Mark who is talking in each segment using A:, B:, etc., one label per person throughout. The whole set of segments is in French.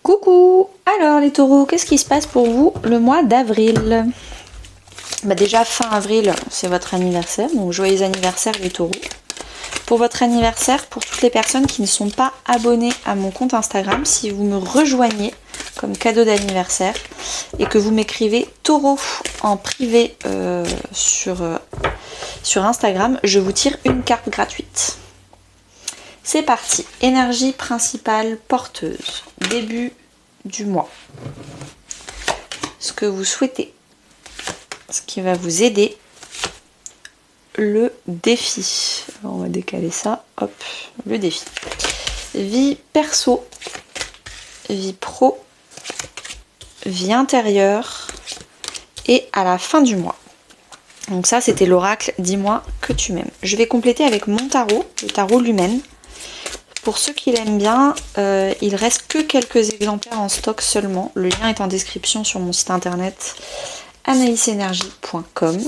A: Coucou! Alors les taureaux, qu'est-ce qui se passe pour vous le mois d'avril? Déjà fin avril, c'est votre anniversaire, donc joyeux anniversaire les taureaux. Pour votre anniversaire, pour toutes les personnes qui ne sont pas abonnées à mon compte Instagram, si vous me rejoignez comme cadeau d'anniversaire et que vous m'écrivez taureau en privé sur Instagram, je vous tire une carte gratuite. C'est parti, énergie principale porteuse, début du mois. Ce que vous souhaitez, ce qui va vous aider, le défi. Alors on va décaler ça, hop, le défi. Vie perso, vie pro, vie intérieure et à la fin du mois. Donc ça c'était l'oracle, dis-moi que tu m'aimes. Je vais compléter avec mon tarot, le tarot Lumen. Pour ceux qui l'aiment bien, il reste que quelques exemplaires en stock seulement. Le lien est en description sur mon site internet anaïsenergie.com.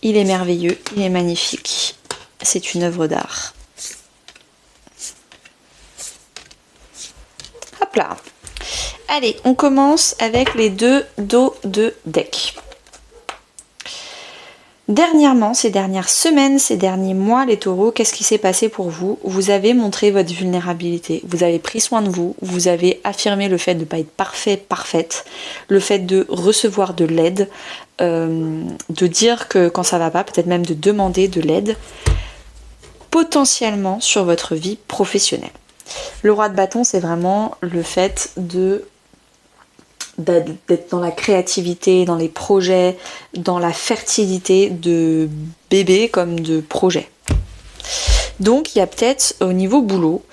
A: Il est merveilleux, il est magnifique. C'est une œuvre d'art. Hop là. Allez, on commence avec les deux dos de deck. Dernièrement, ces dernières semaines, ces derniers mois, les taureaux, qu'est-ce qui s'est passé pour vous? Vous avez montré votre vulnérabilité, vous avez pris soin de vous, vous avez affirmé le fait de ne pas être parfait, parfaite, le fait de recevoir de l'aide, de dire que quand ça va pas, peut-être même de demander de l'aide, potentiellement sur votre vie professionnelle. Le roi de bâton, c'est vraiment le fait d'être dans la créativité, dans les projets, dans la fertilité de bébés comme de projets. Donc il y a peut-être au niveau boulot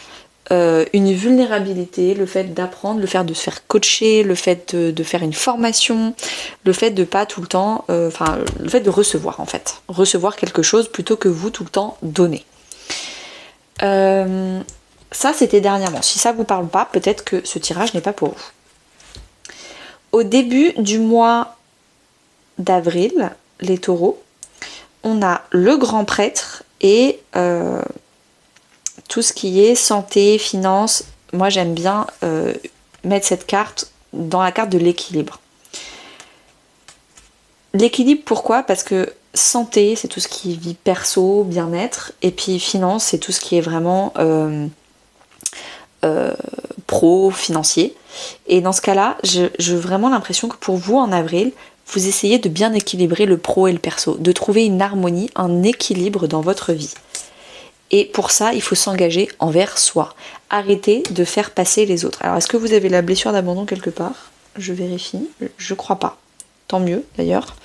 A: une vulnérabilité, le fait d'apprendre, le fait de se faire coacher, le fait de faire une formation, le fait de pas tout le temps, le fait de recevoir en fait. Recevoir quelque chose plutôt que vous tout le temps donner. Ça c'était dernièrement. Si ça vous parle pas, peut-être que ce tirage n'est pas pour vous. Au début du mois d'avril, les taureaux, on a le grand prêtre et tout ce qui est santé, finance. Moi j'aime bien mettre cette carte dans la carte de l'équilibre. L'équilibre pourquoi? Parce que santé c'est tout ce qui est vie perso, bien-être, et puis finance c'est tout ce qui est vraiment pro, financier. Et dans ce cas-là, j'ai vraiment l'impression que pour vous en avril, vous essayez de bien équilibrer le pro et le perso, de trouver une harmonie, un équilibre dans votre vie. Et pour ça, il faut s'engager envers soi. Arrêtez de faire passer les autres. Alors, est-ce que vous avez la blessure d'abandon quelque part? Je vérifie. Je crois pas. Tant mieux, d'ailleurs.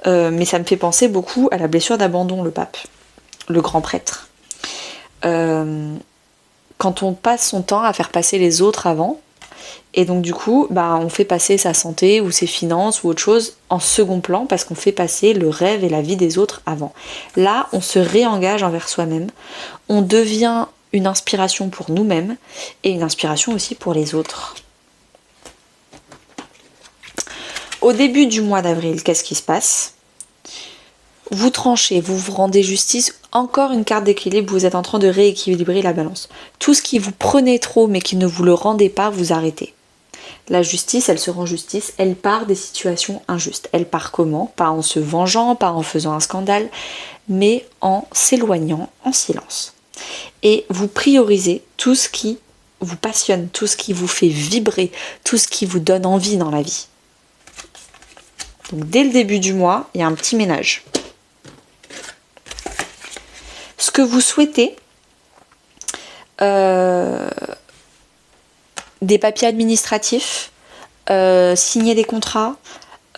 A: Mais ça me fait penser beaucoup à la blessure d'abandon, le pape. Le grand prêtre. Quand on passe son temps à faire passer les autres avant, et donc du coup, on fait passer sa santé ou ses finances ou autre chose en second plan parce qu'on fait passer le rêve et la vie des autres avant. Là, on se réengage envers soi-même, on devient une inspiration pour nous-mêmes et une inspiration aussi pour les autres. Au début du mois d'avril, qu'est-ce qui se passe? Vous tranchez, vous vous rendez justice, encore une carte d'équilibre, vous êtes en train de rééquilibrer la balance. Tout ce qui vous prenait trop mais qui ne vous le rendait pas, vous arrêtez. La justice, elle se rend justice, elle part des situations injustes. Elle part comment? Pas en se vengeant, pas en faisant un scandale, mais en s'éloignant en silence. Et vous priorisez tout ce qui vous passionne, tout ce qui vous fait vibrer, tout ce qui vous donne envie dans la vie. Donc dès le début du mois, il y a un petit ménage. Ce que vous souhaitez, des papiers administratifs, signer des contrats,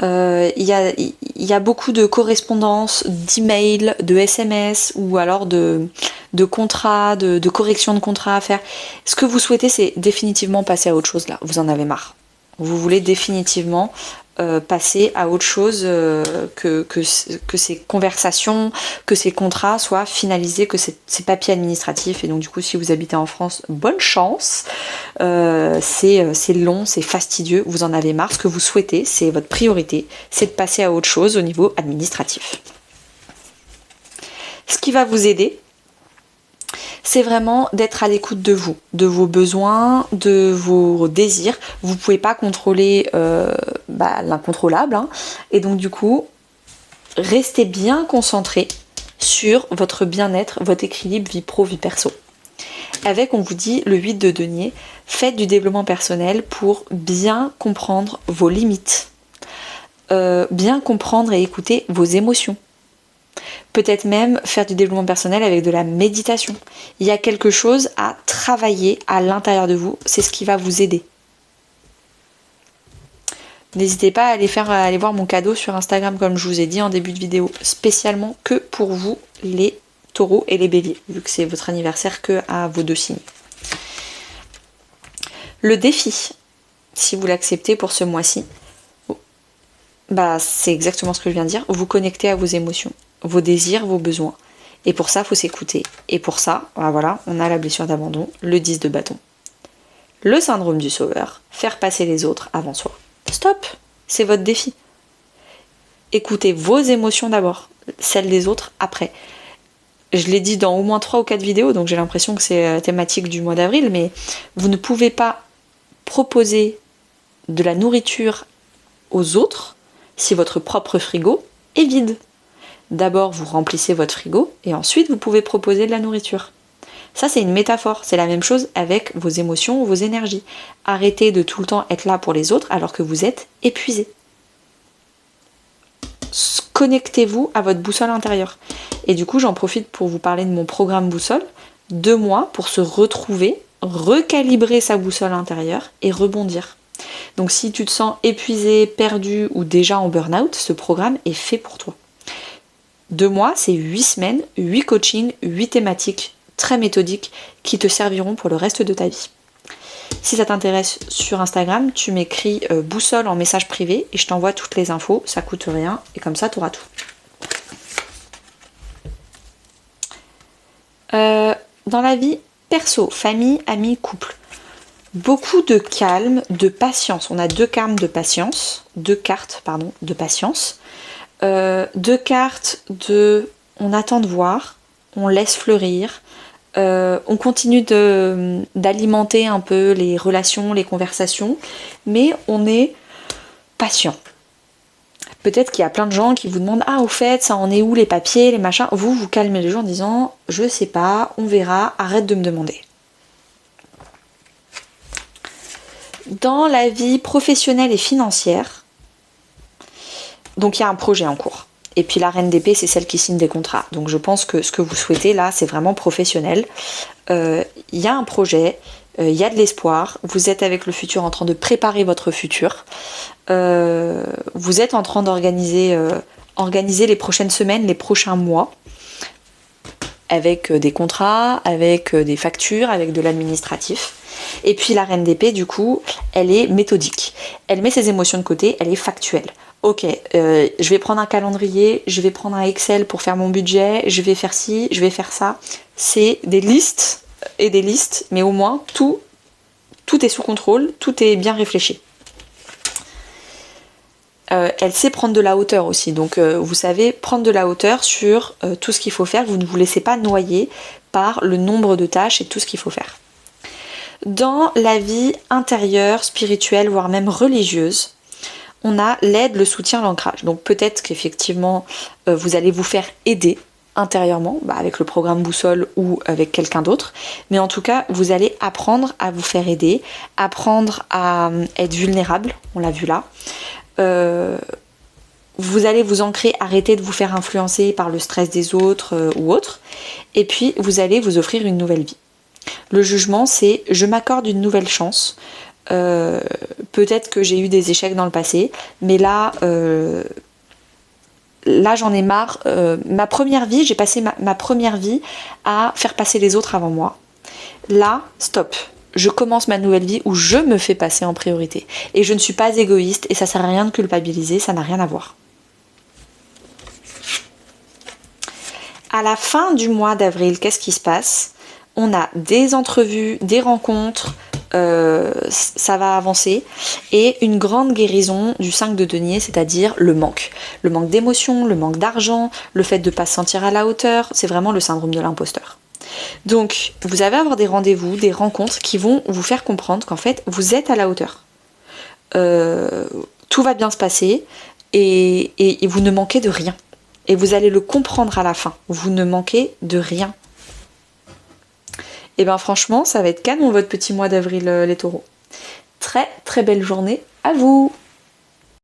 A: il y a beaucoup de correspondances, d'emails, de SMS ou alors de contrats, de corrections de contrats à faire. Ce que vous souhaitez, c'est définitivement passer à autre chose là. Vous en avez marre. Vous voulez définitivement passer à autre chose que ces conversations, que ces contrats soient finalisés, que ces papiers administratifs. Et donc du coup, si vous habitez en France, bonne chance. C'est long, c'est fastidieux, vous en avez marre. Ce que vous souhaitez, c'est votre priorité, c'est de passer à autre chose au niveau administratif. Ce qui va vous aider, c'est vraiment d'être à l'écoute de vous, de vos besoins, de vos désirs. Vous pouvez pas contrôler l'incontrôlable, hein. Et donc du coup, restez bien concentré sur votre bien-être, votre équilibre vie pro, vie perso. Avec, on vous dit, le 8 de denier, faites du développement personnel pour bien comprendre vos limites, bien comprendre et écouter vos émotions. Peut-être même faire du développement personnel avec de la méditation. Il y a quelque chose à travailler à l'intérieur de vous, c'est ce qui va vous aider. N'hésitez pas à aller voir mon cadeau sur Instagram, comme je vous ai dit en début de vidéo, spécialement que pour vous, les taureaux et les béliers, vu que c'est votre anniversaire que à vos deux signes. Le défi, si vous l'acceptez pour ce mois-ci, c'est exactement ce que je viens de dire, vous connectez à vos émotions, vos désirs, vos besoins. Et pour ça, il faut s'écouter. Et pour ça, voilà, on a la blessure d'abandon, le 10 de bâton. Le syndrome du sauveur, faire passer les autres avant soi. Stop, c'est votre défi. Écoutez vos émotions d'abord, celles des autres après. Je l'ai dit dans au moins 3 ou 4 vidéos, donc j'ai l'impression que c'est thématique du mois d'avril, mais vous ne pouvez pas proposer de la nourriture aux autres si votre propre frigo est vide. D'abord, vous remplissez votre frigo et ensuite vous pouvez proposer de la nourriture. Ça, c'est une métaphore. C'est la même chose avec vos émotions ou vos énergies. Arrêtez de tout le temps être là pour les autres alors que vous êtes épuisé. Connectez-vous à votre boussole intérieure. Et du coup, j'en profite pour vous parler de mon programme boussole. 2 mois pour se retrouver, recalibrer sa boussole intérieure et rebondir. Donc si tu te sens épuisé, perdu ou déjà en burn-out, ce programme est fait pour toi. 2 mois, c'est 8 semaines, 8 coachings, 8 thématiques très méthodiques qui te serviront pour le reste de ta vie. Si ça t'intéresse sur Instagram, tu m'écris boussole en message privé et je t'envoie toutes les infos, ça coûte rien et comme ça tu auras tout. Dans la vie perso, famille, amis, couple, beaucoup de calme, de patience. On a 2 cartes de patience, 2 cartes de patience. 2 cartes de on attend de voir, on laisse fleurir, on continue d'alimenter un peu les relations, les conversations, mais on est patient. Peut-être qu'il y a plein de gens qui vous demandent « Ah, au fait, ça en est où les papiers, les machins ?» Vous calmez les gens en disant « Je sais pas, on verra, arrête de me demander. » Dans la vie professionnelle et financière, donc il y a un projet en cours. Et puis la reine d'épée, c'est celle qui signe des contrats. Donc je pense que ce que vous souhaitez là, c'est vraiment professionnel. Il y a un projet, il y a de l'espoir. Vous êtes avec le futur en train de préparer votre futur. Vous êtes en train d'organiser les prochaines semaines, les prochains mois. Avec des contrats, avec des factures, avec de l'administratif. Et puis la reine d'épée, du coup, elle est méthodique. Elle met ses émotions de côté, elle est factuelle. Ok, je vais prendre un calendrier, je vais prendre un Excel pour faire mon budget, je vais faire ci, je vais faire ça. C'est des listes et des listes, mais au moins tout est sous contrôle, tout est bien réfléchi. Elle sait prendre de la hauteur aussi, donc vous savez prendre de la hauteur sur tout ce qu'il faut faire, vous ne vous laissez pas noyer par le nombre de tâches et tout ce qu'il faut faire. Dans la vie intérieure, spirituelle, voire même religieuse, on a l'aide, le soutien, l'ancrage. Donc peut-être qu'effectivement vous allez vous faire aider intérieurement, avec le programme boussole ou avec quelqu'un d'autre, mais en tout cas vous allez apprendre à vous faire aider, apprendre à être vulnérable, on l'a vu là. Vous allez vous ancrer, arrêter de vous faire influencer par le stress des autres ou autres, et puis vous allez vous offrir une nouvelle vie. Le jugement, c'est je m'accorde une nouvelle chance. Peut-être que j'ai eu des échecs dans le passé, mais là j'en ai marre. Ma première vie, j'ai passé ma première vie à faire passer les autres avant moi. Là, stop. Je commence ma nouvelle vie où je me fais passer en priorité. Et je ne suis pas égoïste et ça sert à rien de culpabiliser, ça n'a rien à voir. À la fin du mois d'avril, qu'est-ce qui se passe ? On a des entrevues, des rencontres, ça va avancer, et une grande guérison du 5 de denier, c'est-à-dire le manque. Le manque d'émotion, le manque d'argent, le fait de ne pas se sentir à la hauteur, c'est vraiment le syndrome de l'imposteur. Donc, vous allez avoir des rendez-vous, des rencontres qui vont vous faire comprendre qu'en fait, vous êtes à la hauteur. Tout va bien se passer et vous ne manquez de rien. Et vous allez le comprendre à la fin. Vous ne manquez de rien. Et bien franchement, ça va être canon votre petit mois d'avril, les taureaux. Très très belle journée à vous!